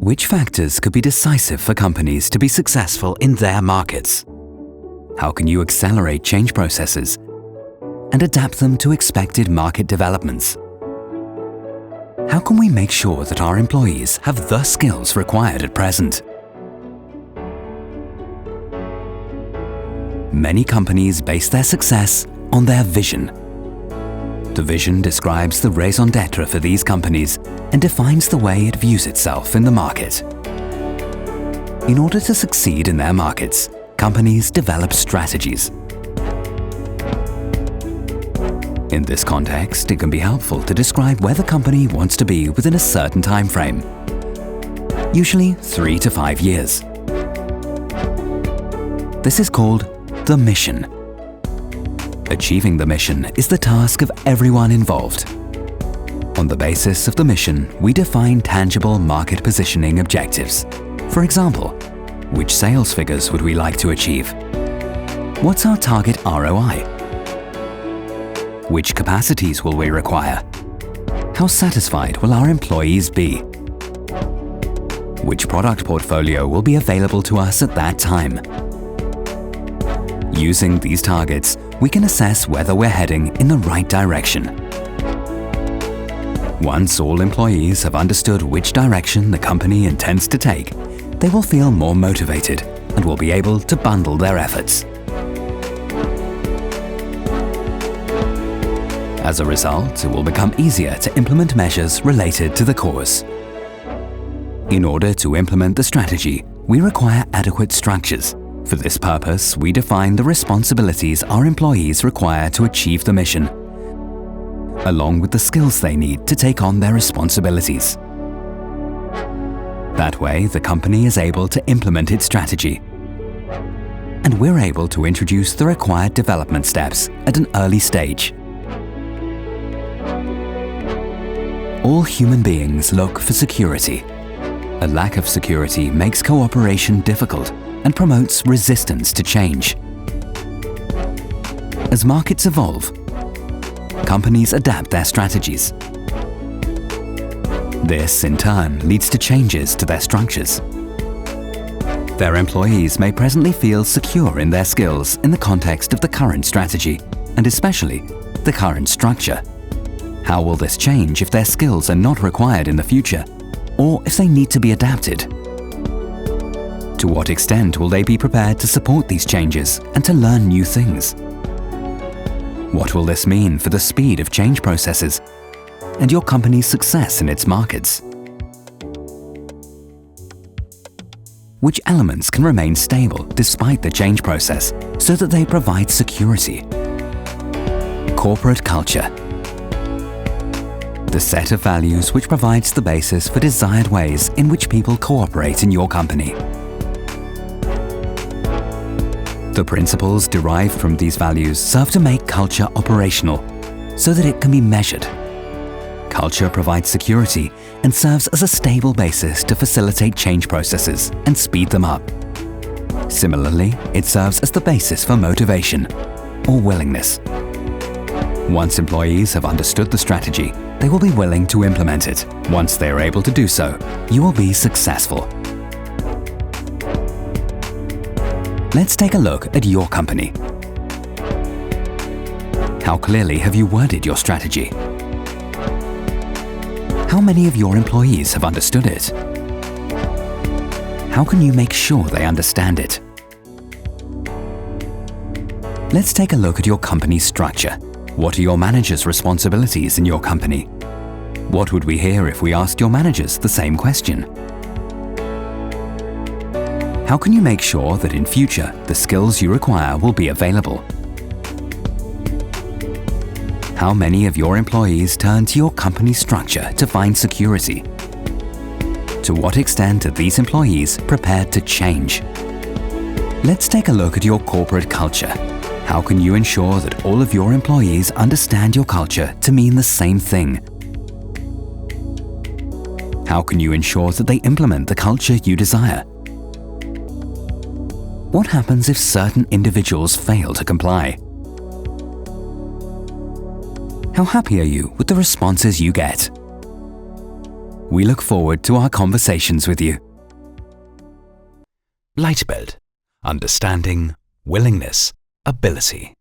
Which factors could be decisive for companies to be successful in their markets? How can you accelerate change processes and adapt them to expected market developments? How can we make sure that our employees have the skills required at present? Many companies base their success on their vision. The vision describes the raison d'être for these companies and defines the way it views itself in the market. In order to succeed in their markets, companies develop strategies. In this context, it can be helpful to describe where the company wants to be within a certain time frame, usually 3 to 5 years. This is called the mission. Achieving the mission is the task of everyone involved. On the basis of the mission, we define tangible market positioning objectives. For example, which sales figures would we like to achieve? What's our target ROI? Which capacities will we require? How satisfied will our employees be? Which product portfolio will be available to us at that time? Using these targets, we can assess whether we're heading in the right direction. Once all employees have understood which direction the company intends to take, they will feel more motivated and will be able to bundle their efforts. As a result, it will become easier to implement measures related to the cause. In order to implement the strategy, we require adequate structures. For this purpose, we define the responsibilities our employees require to achieve the mission, along with the skills they need to take on their responsibilities. That way, the company is able to implement its strategy, and we're able to introduce the required development steps at an early stage. All human beings look for security. A lack of security makes cooperation difficult and promotes resistance to change. As markets evolve, companies adapt their strategies. This, in turn, leads to changes to their structures. Their employees may presently feel secure in their skills in the context of the current strategy, and especially the current structure. How will this change if their skills are not required in the future, or if they need to be adapted? To what extent will they be prepared to support these changes and to learn new things? What will this mean for the speed of change processes and your company's success in its markets? Which elements can remain stable despite the change process so that they provide security? Corporate culture. The set of values which provides the basis for desired ways in which people cooperate in your company. The principles derived from these values serve to make culture operational so that it can be measured. Culture provides security and serves as a stable basis to facilitate change processes and speed them up. Similarly, it serves as the basis for motivation or willingness. Once employees have understood the strategy, they will be willing to implement it. Once they are able to do so, you will be successful. Let's take a look at your company. How clearly have you worded your strategy? How many of your employees have understood it? How can you make sure they understand it? Let's take a look at your company's structure. What are your managers' responsibilities in your company? What would we hear if we asked your managers the same question? How can you make sure that in future the skills you require will be available? How many of your employees turn to your company's structure to find security? To what extent are these employees prepared to change? Let's take a look at your corporate culture. How can you ensure that all of your employees understand your culture to mean the same thing? How can you ensure that they implement the culture you desire? What happens if certain individuals fail to comply? How happy are you with the responses you get? We look forward to our conversations with you. LEYTBILD. Understanding, willingness, ability.